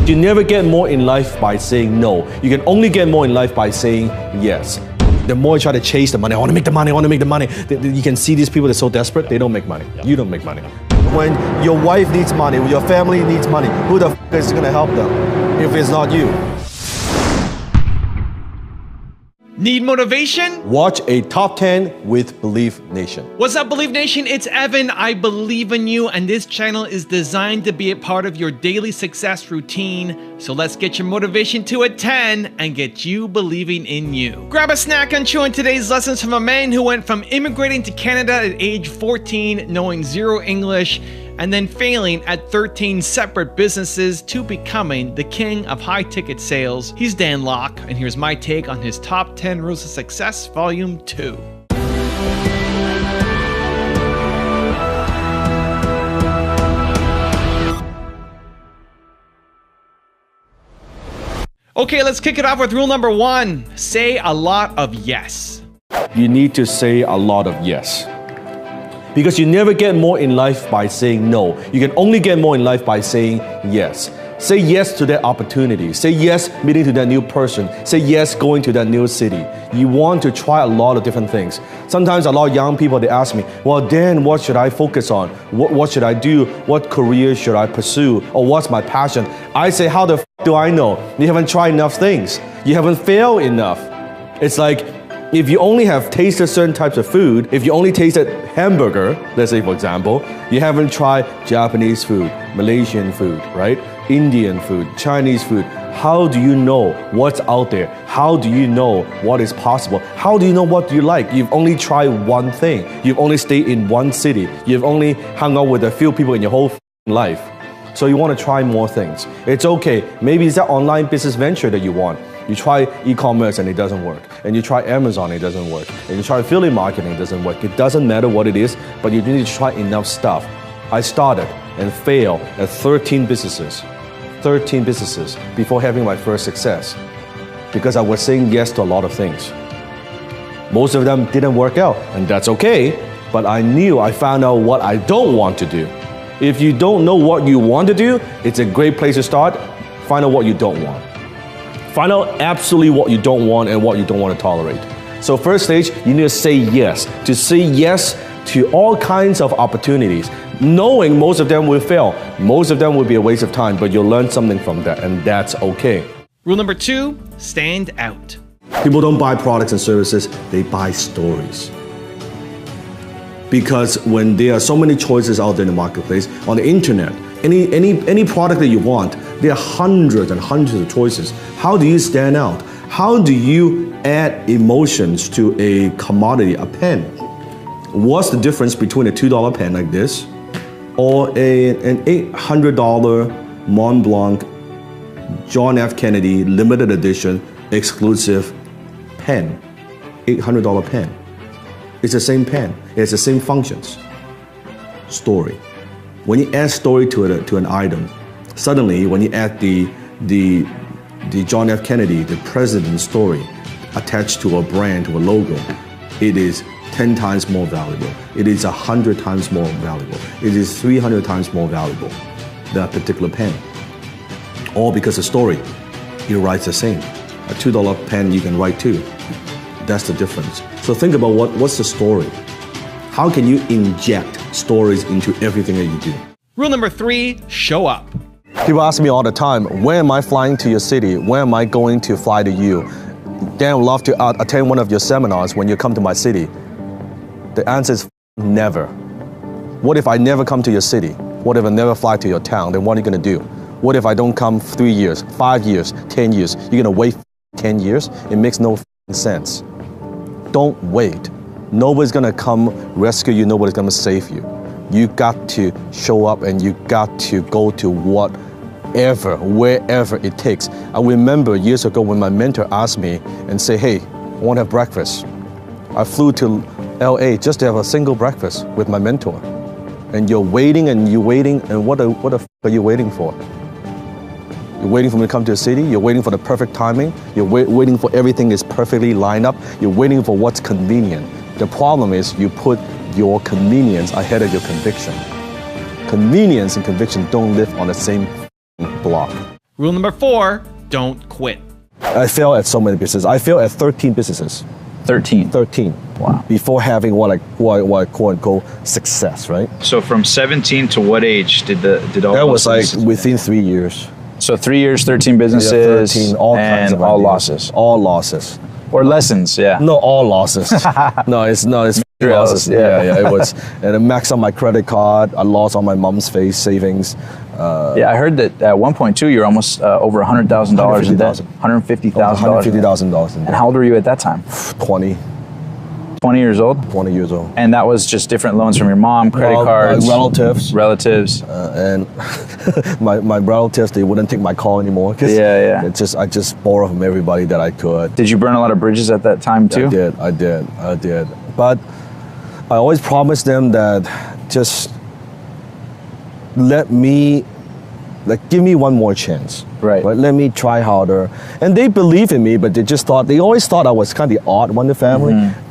You never get more in life by saying no. You can only get more in life by saying yes. The more you try to chase the money, I want to make the money, I want to make the money. You can see these people that are so desperate, they don't make money. You don't make money. When your wife needs money, when your family needs money, who the f is going to help them if it's not you? Need motivation? Watch a top 10 with Believe Nation. What's up, Believe Nation? It's Evan. I believe in you, and this channel is designed to be a part of your daily success routine. So let's get your motivation to a 10 and get you believing in you. Grab a snack and chew on today's lessons from a man who went from immigrating to Canada at age 14, knowing zero English, and then failing at 13 separate businesses to becoming the king of high-ticket sales. He's Dan Lok, and here's my take on his Top 10 Rules of Success, Volume 2. Okay, let's kick it off with rule number 1. Say a lot of yes. You need to say a lot of yes. Because you never get more in life by saying no. You can only get more in life by saying yes. Say yes to that opportunity. Say yes meeting to that new person. Say yes going to that new city. You want to try a lot of different things. Sometimes a lot of young people, they ask me, well, Dan, what should I focus on? What should I do? What career should I pursue? Or what's my passion? I say, how the f do I know? You haven't tried enough things. You haven't failed enough. It's like, if you only have tasted certain types of food, if you only tasted hamburger, let's say for example, you haven't tried Japanese food, Malaysian food, right? Indian food, Chinese food. How do you know what's out there? How do you know what is possible? How do you know what you like? You've only tried one thing. You've only stayed in one city. You've only hung out with a few people in your whole life. So you want to try more things. It's okay. Maybe it's that online business venture that you want. You try e-commerce and it doesn't work. And you try Amazon, it doesn't work. And you try affiliate marketing, it doesn't work. It doesn't matter what it is, but you need to try enough stuff. I started and failed at 13 businesses. 13 businesses before having my first success. Because I was saying yes to a lot of things. Most of them didn't work out, and that's okay. But I found out what I don't want to do. If you don't know what you want to do, it's a great place to start. Find out what you don't want. Find out absolutely what you don't want and what you don't want to tolerate. So first stage, you need to say yes. To say yes to all kinds of opportunities, knowing most of them will fail. Most of them will be a waste of time, but you'll learn something from that, and that's okay. Rule number 2, stand out. People don't buy products and services, they buy stories. Because when there are so many choices out there in the marketplace, on the internet, any product that you want, there are hundreds and hundreds of choices. How do you stand out? How do you add emotions to a commodity, a pen? What's the difference between a $2 pen like this or an $800 Mont Blanc John F. Kennedy limited edition exclusive pen, $800 pen? It's the same pen, it's the same functions. Story. When you add story to an item, suddenly when you add the John F. Kennedy, the president's story attached to a brand, to a logo, it is 10 times more valuable. It is 100 times more valuable. It is 300 times more valuable, that particular pen. All because the story, it writes the same. A $2 pen you can write too. That's the difference. So think about what's the story? How can you inject stories into everything that you do? Rule number 3, show up. People ask me all the time, when am I flying to your city? When am I going to fly to you? Dan, I would love to attend one of your seminars when you come to my city. The answer is never. What if I never come to your city? What if I never fly to your town? Then what are you gonna do? What if I don't come 3 years, 5 years, 10 years? You're gonna wait 10 years? It makes no sense. Don't wait. Nobody's gonna come rescue you, nobody's gonna save you. You got to show up and you got to go to whatever, wherever it takes. I remember years ago when my mentor asked me and say, hey, I wanna have breakfast. I flew to LA just to have a single breakfast with my mentor. And you're waiting and you're waiting, and what the f are you waiting for? You're waiting for me to come to the city, you're waiting for the perfect timing, you're waiting for everything is perfectly lined up, you're waiting for what's convenient. The problem is you put your convenience ahead of your conviction. Convenience and conviction don't live on the same block. Rule number 4, don't quit. I failed at so many businesses. I failed at 13 businesses. 13. 13. Wow. Before having what I quote unquote success, right? So from 17 to what age did all That those was like businesses- within 3 years. So 3 years, 13 businesses, 13, all kinds and of all ideas. losses. All losses. Or lessons, yeah. No, all losses. No, it's Drills, losses. yeah. Yeah, it was. And I maxed out my credit card. I lost all my mom's face savings. Yeah, I heard that at one point too, you're almost over $100,000 in debt. $150,000. $150,000 in And debt. how old were you at that time? 20 years old? 20 years old. And that was just different loans from your mom, credit cards, relatives. relatives. And my relatives, they wouldn't take my call anymore. 'Cause Yeah. I just borrowed from everybody that I could. Did you burn a lot of bridges at that time too? I did. But I always promised them that just give me one more chance. Right. Let me try harder. And they believe in me, but they always thought I was kind of the odd one in the family. Mm-hmm.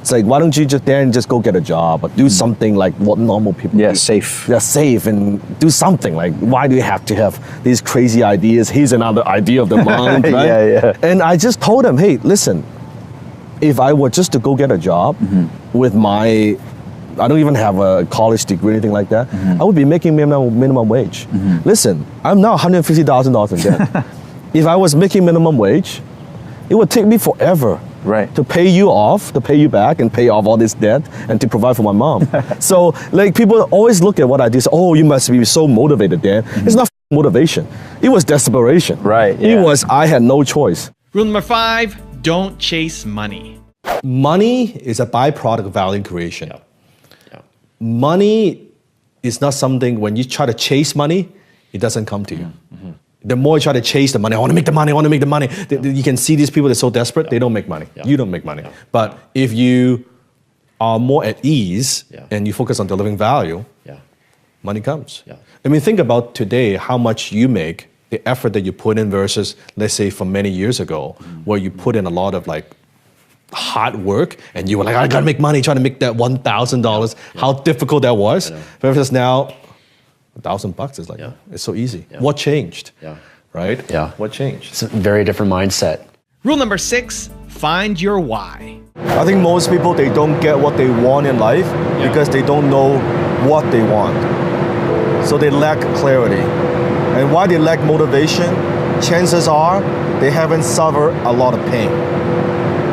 It's like, why don't you just go get a job or do something like what normal people Yeah, do? safe. Yeah, safe and do something. Like, why do you have to have these crazy ideas? Here's another idea of the mind, right? Yeah. And I just told them, hey, listen, if I were just to go get a job with I don't even have a college degree or anything like that, I would be making minimum wage. Listen, I'm now $150,000 in debt. If I was making minimum wage, it would take me forever. Right. To pay you off, to pay you back, and pay off all this debt, and to provide for my mom. So, like, people always look at what I do. Say, oh, you must be so motivated, Dan. It's not motivation. It was desperation. Right, yeah. It was I had no choice. Rule number 5, don't chase money. Money is a byproduct of value creation. Money is not something when you try to chase money, it doesn't come to you. The more you try to chase the money, I want to make the money. You can see these people, they're so desperate, they don't make money. You don't make money. But if you are more at ease and you focus on delivering value, money comes. I mean, think about today, how much you make, the effort that you put in versus, let's say, from many years ago, where you put in a lot of like hard work and you were like, I gotta make money, trying to make that $1,000. How difficult that was. Versus now, $1,000 is like, it's so easy. What changed? Right? Yeah. What changed? It's a very different mindset. Rule number 6, find your why. I think most people, they don't get what they want in life because they don't know what they want. So they lack clarity. And why they lack motivation, chances are they haven't suffered a lot of pain.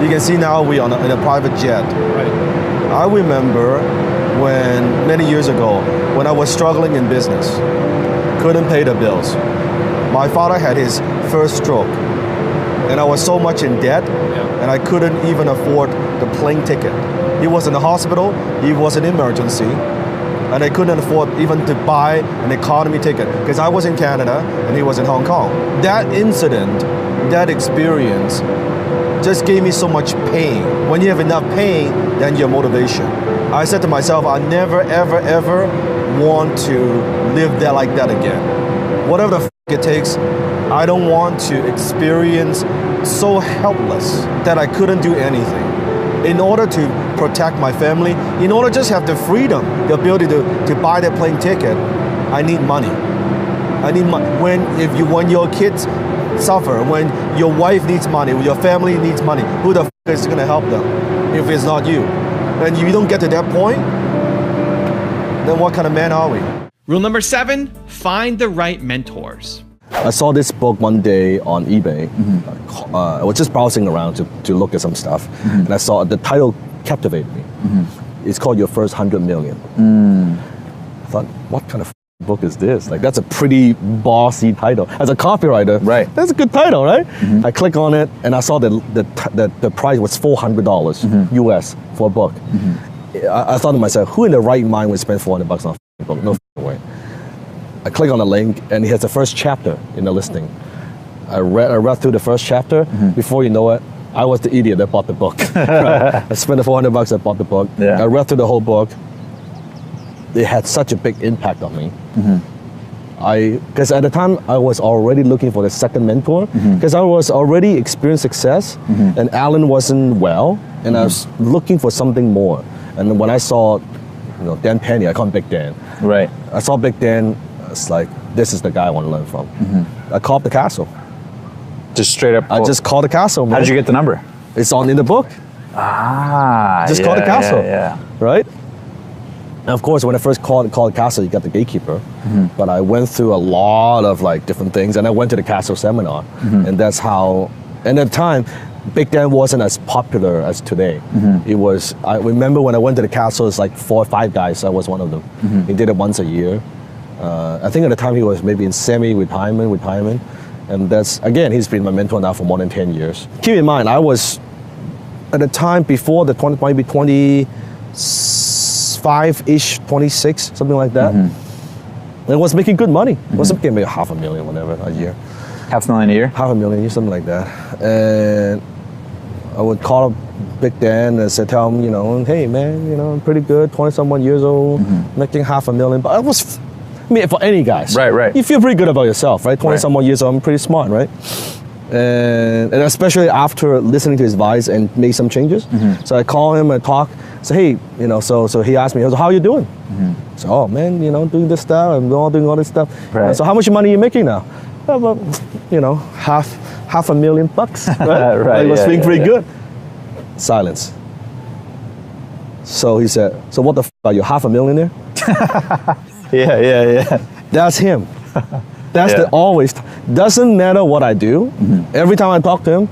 You can see now we're in a private jet. Right. I remember when, many years ago, when I was struggling in business, couldn't pay the bills. My father had his first stroke, and I was so much in debt, and I couldn't even afford the plane ticket. He was in the hospital, he was an emergency, and I couldn't afford even to buy an economy ticket, because I was in Canada, and he was in Hong Kong. That incident, that experience, just gave me so much pain. When you have enough pain, then your motivation. I said to myself, I never, ever, ever want to live that like that again. Whatever the it takes, I don't want to experience so helpless that I couldn't do anything. In order to protect my family, in order to just have the freedom, the ability to buy that plane ticket, I need money. I need money. When your kids suffer, when your wife needs money, when your family needs money, who the is going to help them if it's not you? And if you don't get to that point, then what kind of man are we? Rule number 7, find the right mentors. I saw this book one day on eBay. I was just browsing around to look at some stuff, and I saw the title captivated me. It's called Your First 100 Million. I thought, what kind of book is this? Like, that's a pretty bossy title. As a copywriter, Right. That's a good title, right? I click on it, and I saw the price was $400 US for a book. I thought to myself, who in the right mind would spend $400 on a book? No way. I click on the link, and it has the first chapter in the listing. I read through the first chapter. Before you know it, I was the idiot that bought the book. Right? I spent the $400, I bought the book. Yeah. I read through the whole book. It had such a big impact on me. Because at the time, I was already looking for the second mentor, because I was already experiencing success, and Alan wasn't well, and I was looking for something more. And when I saw, Dan Penny, I call him Big Dan. Right. I saw Big Dan, it's like, this is the guy I want to learn from. I called the castle. Just straight up. I just called the castle, man. How did you get the number? It's in the book. Just call the castle. Yeah. Right? And of course, when I first called the castle, you got the gatekeeper. But I went through a lot of like different things, and I went to the castle seminar, and that's how. And at the time, Big Dan wasn't as popular as today. It was. I remember when I went to the castle, it's like 4 or 5 guys. I was one of them. He did it once a year. I think at the time he was maybe in semi-retirement, and that's again he's been my mentor now for more than 10 years. Keep in mind, I was at the time before the 20, maybe 25-ish, 26, something like that. And I was making good money. I was making maybe $500,000, whatever, a year. $500,000 a year? $500,000 a year, something like that. And I would call up Big Dan and tell him, you know, hey man, you know, I'm pretty good, 20-some years old, making $500,000. But I was, I mean, for any guys. Right. You feel pretty good about yourself, right? 20-some years old, I'm pretty smart, right? And especially after listening to his advice and make some changes. So I call him and talk, say, hey, you know, so he asked me, how are you doing? So, oh man, you know, doing this stuff, I'm doing all this stuff. Right. So how much money are you making now? About, you know, $500,000 bucks, right? Right. It was feeling pretty good. Silence. So he said, so what the f are you, $500,000 there? Yeah. That's him. That's Yeah. the always, doesn't matter what I do, every time I talk to him,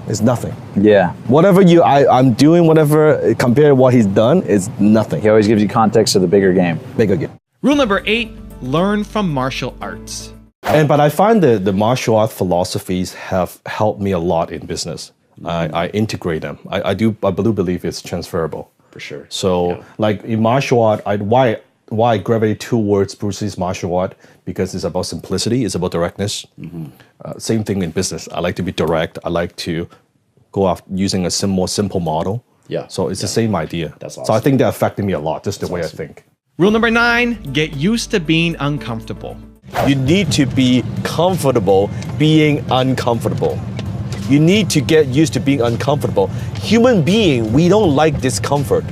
it's nothing. Yeah. Whatever I'm doing, whatever, compared to what he's done, is nothing. He always gives you context of the bigger game. Big again. Rule number 8, learn from martial arts. But I find that the martial art philosophies have helped me a lot in business. I integrate them. I do believe it's transferable. For sure. So like in martial art, why I gravitate towards Bruce Lee's martial art, because it's about simplicity, it's about directness. Same thing in business. I like to be direct. I like to go off using a more simple model. Yeah. So it's the same idea. That's So I awesome. think that affected me a lot, just the way I think. Rule number 9, get used to being uncomfortable. You need to be comfortable being uncomfortable. You need to get used to being uncomfortable. Human being, we don't like discomfort.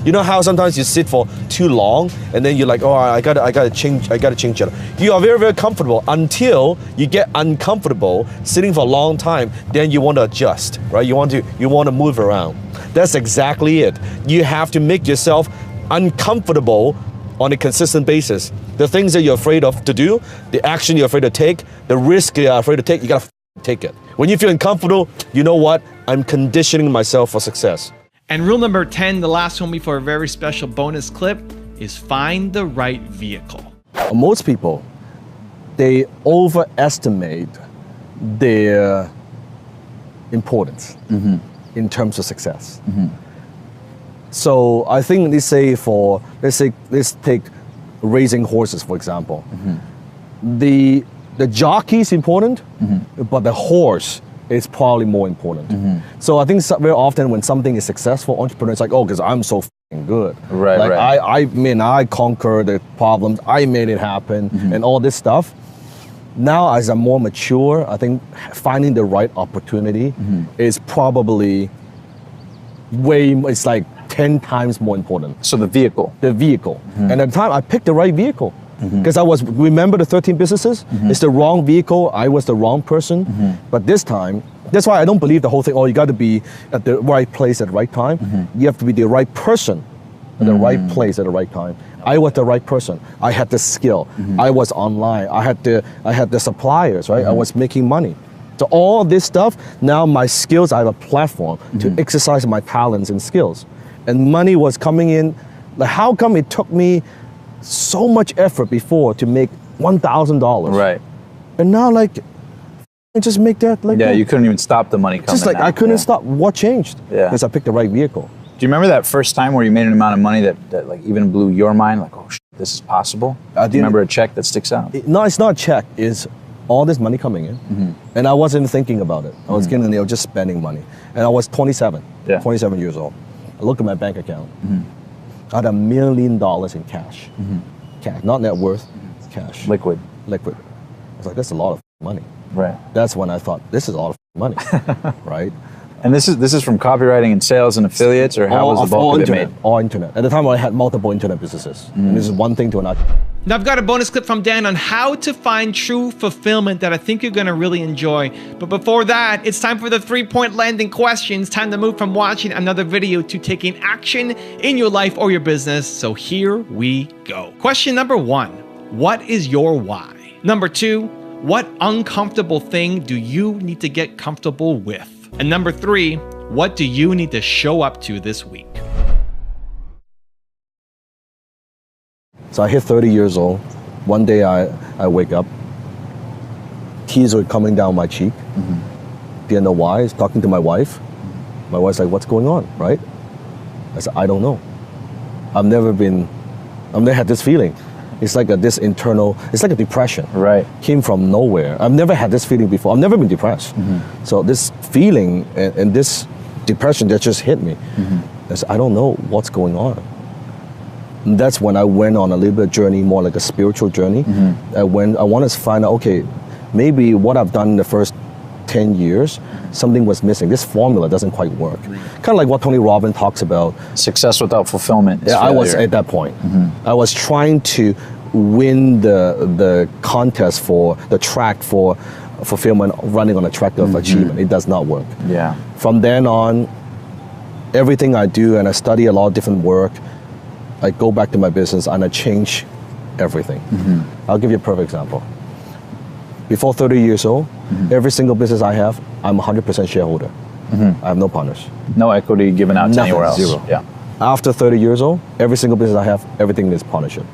You know how sometimes you sit for too long and then you're like, oh, I gotta change it. You are very, very comfortable until you get uncomfortable sitting for a long time, then you want to adjust, right? You want to move around. That's exactly it. You have to make yourself uncomfortable on a consistent basis. The things that you're afraid of to do, the action you're afraid to take, the risk you're afraid to take, you gotta take it. When you feel uncomfortable, you know what? I'm conditioning myself for success. And rule number 10, the last one before a very special bonus clip, is find the right vehicle. Most people, they overestimate their importance in terms of success. So I think let's take racing horses, for example. The jockey is important, but the horse is probably more important. So I think very often when something is successful, entrepreneurs like, oh, because I'm so f***ing good. Right, like right. I conquered the problems, I made it happen, and all this stuff. Now, as I'm more mature, I think finding the right opportunity is probably it's like 10 times more important. So the vehicle. The vehicle. And at the time, I picked the right vehicle. Because remember the 13 businesses? It's the wrong vehicle, I was the wrong person. But this time, that's why I don't believe the whole thing, oh, you got to be at the right place at the right time. You have to be the right person at the right place at the right time. I was the right person. I had the skill. I was online. I had the suppliers, right? I was making money. So all this stuff, now my skills, I have a platform to exercise my talents and skills. And money was coming in. Like, how come it took me so much effort before to make $1,000? Right. And now, like, I just make that like Yeah, that. you couldn't even stop the money coming. Just like now. I couldn't Yeah. stop. What changed? Yeah. Because I picked the right vehicle. Do you remember that first time where you made an amount of money that like even blew your mind? Like, oh, this is possible? Do you remember a check that sticks out? No, it's not a check. It's all this money coming in. And I wasn't thinking about it. I was getting there, just spending money. And I was 27, 27 years old. I looked at my bank account. I had $1 million in cash. Cash, not net worth, cash. Liquid. I was like, that's a lot of money. Right. That's when I thought, this is a lot of money, right? And this is from copywriting and sales and affiliates, or how was the bulk of it internet, made? all internet. At the time, I had multiple internet businesses. And this is one thing to another. Now I've got a bonus clip from Dan on how to find true fulfillment that I think you're gonna really enjoy. But before that, it's time for the 3-point landing questions. Time to move from watching another video to taking action in your life or your business. So here we go. Question number 1, what is your why? Number 2, what uncomfortable thing do you need to get comfortable with? And number 3, what do you need to show up to this week? So I hit 30 years old. One day I wake up, tears were coming down my cheek. Didn't know why. I was talking to my wife. My wife's like, what's going on, right? I said, I don't know. I've never had this feeling. It's like this internal, it's like a depression. Right. Came from nowhere. I've never had this feeling before. I've never been depressed. So this feeling and this depression that just hit me. I said, I don't know what's going on. And that's when I went on a little bit of journey, more like a spiritual journey. When I wanted to find out, okay, maybe what I've done in the first 10 years, something was missing. This formula doesn't quite work. Kind of like what Tony Robbins talks about. Success without fulfillment is Yeah, I was failure. at that point. I was trying to win the contest for the track for fulfillment, running on a track of achievement. It does not work. Yeah. From then on, everything I do, and I study a lot of different work, I go back to my business and I change everything. I'll give you a perfect example. Before 30 years old, every single business I have, I'm 100% shareholder. I have no partners. No equity given out to Nothing, anywhere else. zero. Yeah. After 30 years old, every single business I have, everything is partnership.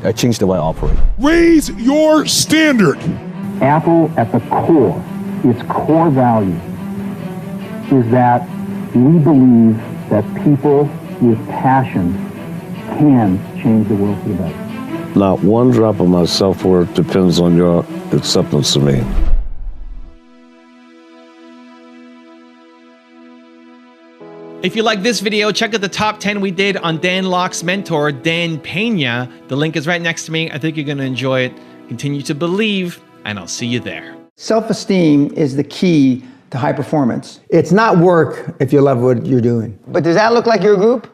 I changed the way I operate. Raise your standard. Apple at the core, its core value is that we believe that people with passion can change the world for the better. Not one drop of my self-worth depends on your acceptance of me. If you like this video, check out the top 10 we did on Dan Locke's mentor, Dan Pena. The link is right next to me. I think you're going to enjoy it. Continue to believe, and I'll see you there. Self-esteem is the key to high performance. It's not work if you love what you're doing. But does that look like your group?